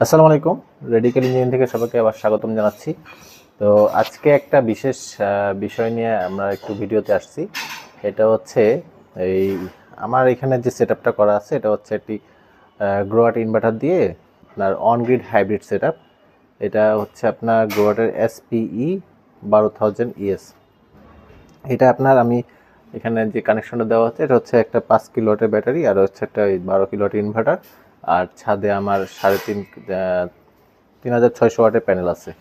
আসসালামু আলাইকুম। Radical engineering থেকে সবাইকে আবার স্বাগতম জানাচ্ছি। তো আজকে একটা বিশেষ বিষয় নিয়ে আমরা একটু ভিডিওতে আসছি। এটা হচ্ছে এই আমার এখানে যে সেটআপটা করা আছে, এটা হচ্ছে একটি গ্রোয়াট ইনভার্টার দিয়ে আপনার অন গ্রিড হাইব্রিড সেটআপ। এটা হচ্ছে আপনার গ্রোয়াটের SPE 12000 ES। এটা আপনার আমি এখানে যে কানেকশনটা দেওয়া হচ্ছে, এটা হচ্ছে একটা 5 কিলোওয়াটের ব্যাটারি আর হচ্ছে একটা 12 কিলোওয়াট ইনভার্টার। আর ছাদে আমার 3600 ওয়াটের প্যানেল আছে।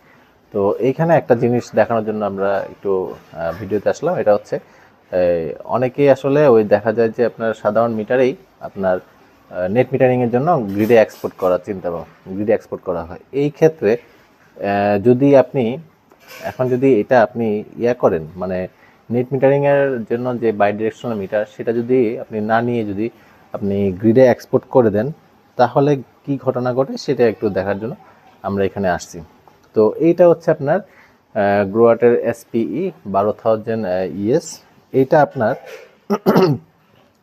তো এইখানে একটা জিনিস দেখানোর জন্য আমরা একটু ভিডিওতে আসলাম। এটা হচ্ছে অনেকেই আসলে ওই দেখা যায় যে আপনার সাধারণ মিটারেই আপনার নেট মিটারিংয়ের জন্য গ্রিডে এক্সপোর্ট করার চিন্তা ভাবনা, গ্রিডে এক্সপোর্ট করা হয়। এই ক্ষেত্রে যদি আপনি যদি এটা আপনি করেন, মানে নেট মিটারিংয়ের জন্য যে বাই ডিরেকশনাল মিটার, সেটা যদি আপনি না নিয়ে যদি আপনি গ্রিডে এক্সপোর্ট করে দেন, তাহলে কি ঘটনা ঘটে সেটা একটু দেখার জন্য আমরা এখানে আসছি। তো এইটা হচ্ছে আপনার গ্রোয়াটের SPE 12000 ES। এইটা আপনার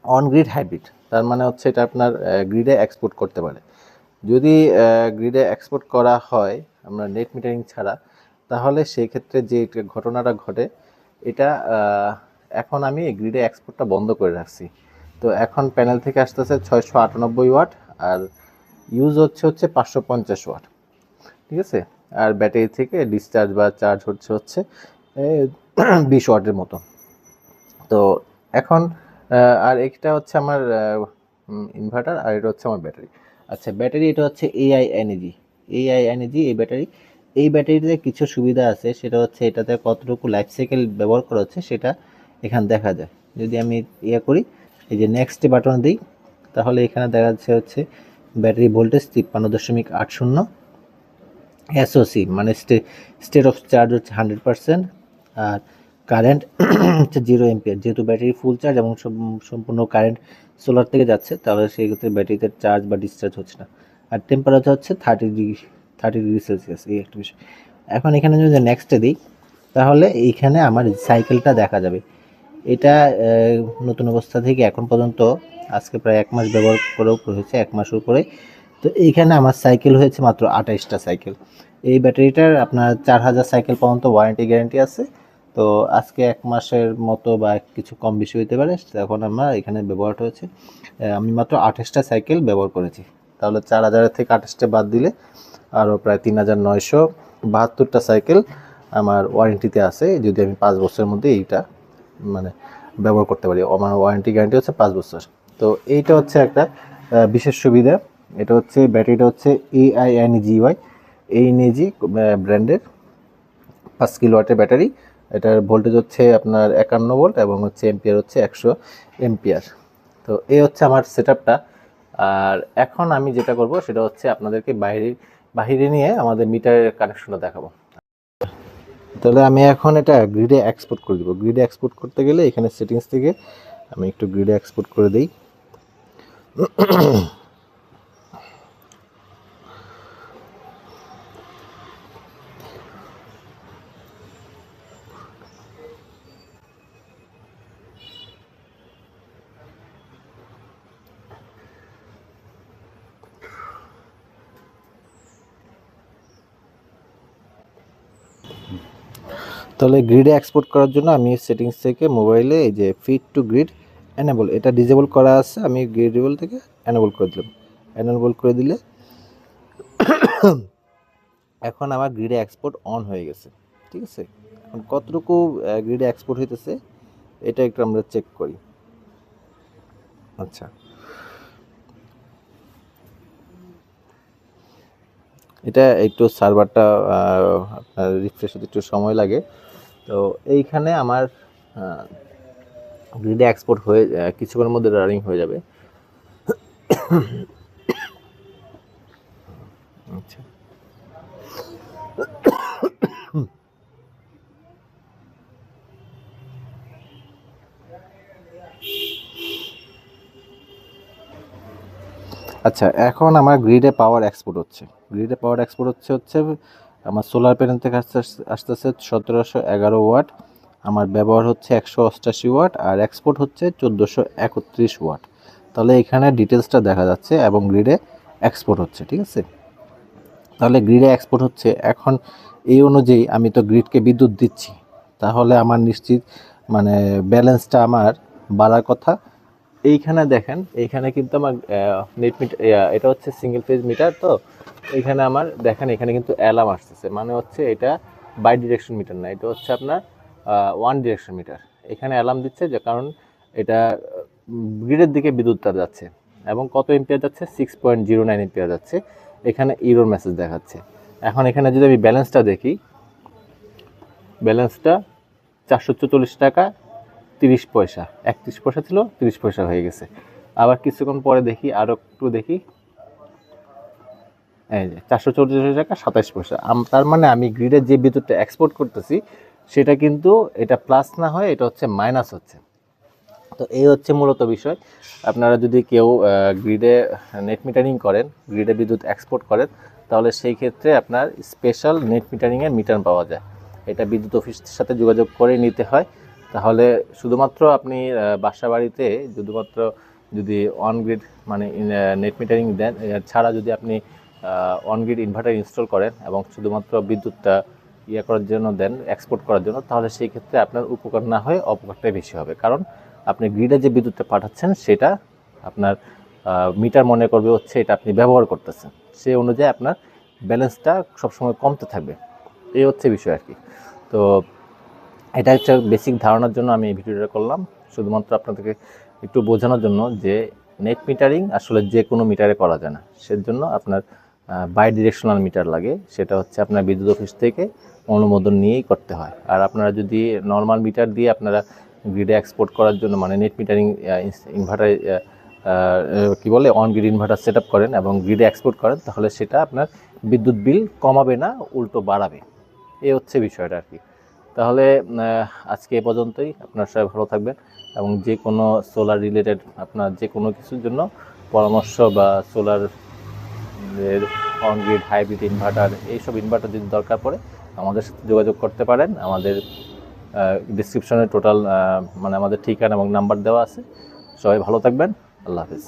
অন গ্রিড হাইব্রিড, তার মানে হচ্ছে এটা আপনার গ্রিডে এক্সপোর্ট করতে পারে। যদি গ্রিডে এক্সপোর্ট করা হয় আমরা নেট মিটারিং ছাড়া, তাহলে সেই ক্ষেত্রে যে ঘটনাটা ঘটে, এটা এখন আমি গ্রিডে এক্সপোর্টটা বন্ধ করে রাখছি। তো এখন প্যানেল থেকে আসতেছে 698 ওয়াট আর ইউজ হচ্ছে 550 ওয়াট, ঠিক আছে। আর ব্যাটারি থেকে ডিসচার্জ বা চার্জ হচ্ছে 20 ওয়াটের মতো। তো এখন আর এটা হচ্ছে আমার ইনভার্টার আর এটা হচ্ছে আমার ব্যাটারি। আচ্ছা, ব্যাটারি এটা হচ্ছে AI এনার্জি। এই ব্যাটারিতে কিছু সুবিধা আছে, সেটা হচ্ছে এটাতে কতটুকু লাইফ সাইকেল ব্যবহার করা হচ্ছে সেটা এখানে দেখা যায়। যদি আমি করি, এই যে নেক্সট বাটন দিই, তাহলে এখানে দেখা যাচ্ছে হচ্ছে ব্যাটারি ভোল্টেজ 53.80, SOC মানে স্টেট অফ চার্জ হচ্ছে 100%, আর কারেন্ট হচ্ছে 0 এম্পিয়ার। যেহেতু ব্যাটারি ফুল চার্জ এবং সম্পূর্ণ কারেন্ট সোলার থেকে যাচ্ছে, তাহলে সেই ক্ষেত্রে ব্যাটারিতে চার্জ বা ডিসচার্জ হচ্ছে না। আর টেম্পারেচার হচ্ছে 30 ডিগ্রি সেলসিয়াস, এই একটা বিষয়। এখন এখানে যদি নেক্সটে দিই, তাহলে এইখানে আমার সাইকেলটা দেখা যাবে। এটা নতুন অবস্থা থেকে এখন পর্যন্ত আজকে প্রায় 1 মাস ব্যবহার করেও হয়েছে, 1 মাস উপরে। তো এইখানে আমার সাইকেল হয়েছে মাত্র 28টা সাইকেল। এই ব্যাটারিটার আপনার 4000 সাইকেল পর্যন্ত ওয়ারেন্টি গ্যারান্টি আছে। তো আজকে 1 মাসের মতো বা কিছু কম বেশি হতে পারে, তখন আমার এখানে ব্যবহারটা হয়েছে। আমি মাত্র 28টা সাইকেল ব্যবহার করেছি। তাহলে 4000 থেকে 28টা বাদ দিলে আরও প্রায় 3972টা সাইকেল আমার ওয়ারেন্টিতে আছে, যদি আমি 5 বছরের মধ্যে এইটা মানে ব্যবহার করতে পারি। আমার ওয়ারেন্টি গ্যারান্টি হচ্ছে 5 বছর। তো এইটা হচ্ছে একটা বিশেষ সুবিধা। এটা হচ্ছে ব্যাটারিটা হচ্ছে AINEGY ব্র্যান্ডের 5 কিলোওয়াটের ব্যাটারি। এটার ভোল্টেজ হচ্ছে আপনার 51 ভোল্ট এবং হচ্ছে এম্পিয়ার হচ্ছে 100 এম্পিয়ার। তো এই হচ্ছে আমার সেটআপটা। আর এখন আমি যেটা করব সেটা হচ্ছে আপনাদেরকে বাইরে নিয়ে আমাদের মিটারের কানেকশনটা দেখাবো। তাহলে আমি এখন এটা গ্রিডে এক্সপোর্ট করে দেবো। গ্রিডে এক্সপোর্ট করতে গেলে এখানে সেটিংস থেকে আমি একটু গ্রিডে এক্সপোর্ট করে দিই। তাহলে গ্রিডে এক্সপোর্ট করার জন্য আমি সেটিংস থেকে মোবাইলে এই যে ফিট টু গ্রিড এনেবল, এটা ডিজেবল করা আছে, আমি গ্রিডেবল থেকে এনেবল করে দিলাম। এনেবল করে দিলে এখন আমার গ্রিডে এক্সপোর্ট অন হয়ে গেছে, ঠিক আছে। এখন কতটুকু গ্রিডে এক্সপোর্ট হইতেছে এটা একটু আমরা চেক করি। আচ্ছা, এটা একটু সার্ভারটা আপনার রিফ্রেশ হতে একটু সময় লাগে। তো এইখানে আমার গ্রিডে এক্সপোর্ট হয়ে কিছুক্ষণের মধ্যে রানিং হয়ে যাবে। আচ্ছা, আচ্ছা, এখন আমার গ্রিডে পাওয়ার এক্সপোর্ট হচ্ছে। আমার সোলার প্যানেল থেকে আসতেছে 1711 ওয়াট, আমার ব্যবহার হচ্ছে 188 ওয়াট, আর এক্সপোর্ট হচ্ছে 1431 ওয়াট। তাহলে এখানে ডিটেলসটা দেখা যাচ্ছে এবং গ্রিডে এক্সপোর্ট হচ্ছে, ঠিক আছে। তাহলে গ্রিডে এক্সপোর্ট হচ্ছে। এখন এই অনুযায়ী আমি তো গ্রিডকে বিদ্যুৎ দিচ্ছি, তাহলে আমার নিশ্চিত মানে ব্যালেন্সটা আমার বাড়ার কথা। এইখানে দেখেন, এইখানে কিন্তু আমার নেট মিটার, এটা হচ্ছে সিঙ্গেল ফেজ মিটার। তো এইখানে আমার দেখেন এখানে কিন্তু অ্যালার্ম আসতেছে, মানে হচ্ছে এটা বাই ডিরেকশন মিটার না, এটা হচ্ছে আপনার ওয়ান ডিরেকশন মিটার। এখানে অ্যালার্ম দিচ্ছে যে কারণ এটা গ্রিডের দিকে বিদ্যুৎটা যাচ্ছে এবং কত এম্পিয়ার যাচ্ছে, 6.09 এম্পিয়ার যাচ্ছে। এখানে ইরোর মেসেজ দেখাচ্ছে। এখন এখানে যদি আমি ব্যালেন্সটা দেখি, ব্যালেন্সটা 444 টাকা 30 পয়সা, 31 পয়সা ছিল 30 পয়সা হয়ে গেছে। আবার কিছুক্ষণ পরে দেখি, আরও একটু দেখি, এই যে 444 টাকা 27 পয়সা। তার মানে আমি গ্রিডে যে বিদ্যুৎটা এক্সপোর্ট করতেছি সেটা কিন্তু এটা প্লাস না হয়, এটা হচ্ছে মাইনাস হচ্ছে। তো এই হচ্ছে মূলত বিষয়। আপনারা যদি কেউ গ্রিডে নেট মিটারিং করেন, গ্রিডে বিদ্যুৎ এক্সপোর্ট করেন, তাহলে সেই ক্ষেত্রে আপনার স্পেশাল নেট মিটারিংয়ের মিটার পাওয়া যায়। এটা বিদ্যুৎ অফিসের সাথে যোগাযোগ করে নিতে হয়। তাহলে শুধুমাত্র আপনি বাসা বাড়িতে শুধুমাত্র যদি অন গ্রিড মানে নেট মিটারিং দেন ছাড়া যদি আপনি অন গ্রিড ইনভার্টার ইনস্টল করেন এবং শুধুমাত্র বিদ্যুৎটা করার জন্য দেন, এক্সপোর্ট করার জন্য, তাহলে সেই ক্ষেত্রে আপনার উপকার না হয়ে অপকারটাই বেশি হবে। কারণ আপনি গ্রিডে যে বিদ্যুৎটা পাঠাচ্ছেন সেটা আপনার মিটার মনে করবে হচ্ছে এটা আপনি ব্যবহার করতেছেন, সেই অনুযায়ী আপনার ব্যালেন্সটা সবসময় কমতে থাকবে। এই হচ্ছে বিষয় আর কি। তো এটা হচ্ছে বেসিক ধারণার জন্য আমি এই ভিডিওটা করলাম, শুধুমাত্র আপনাদেরকে একটু বোঝানোর জন্য যে নেট মিটারিং আসলে যে কোনো মিটারে করা যায় না, সেজন্য আপনার বাই ডিরেকশনাল মিটার লাগে। সেটা হচ্ছে আপনার বিদ্যুৎ অফিস থেকে অনুমোদন নিয়েই করতে হয়। আর আপনারা যদি নর্মাল মিটার দিয়ে আপনারা গ্রিডে এক্সপোর্ট করার জন্য মানে নেট মিটারিং ইনভার্টার কী বলে on grid inverter set up করেন এবং গ্রিডে এক্সপোর্ট করেন, তাহলে সেটা আপনার বিদ্যুৎ বিল কমাবে না, উল্টো বাড়াবে। এই হচ্ছে বিষয়টা আর কি। তাহলে আজকে এ পর্যন্তই। আপনারা সবাই ভালো থাকবেন এবং যে কোনো সোলার রিলেটেড আপনার যে কোনো কিছুর জন্য পরামর্শ বা solar on grid hybrid inverter এইসব ইনভার্টার যদি দরকার পড়ে আমাদের সাথে যোগাযোগ করতে পারেন। আমাদের ডিসক্রিপশনে টোটাল মানে আমাদের ঠিকানা এবং নাম্বার দেওয়া আছে। সবাই ভালো থাকবেন। আল্লাহ হাফিজ।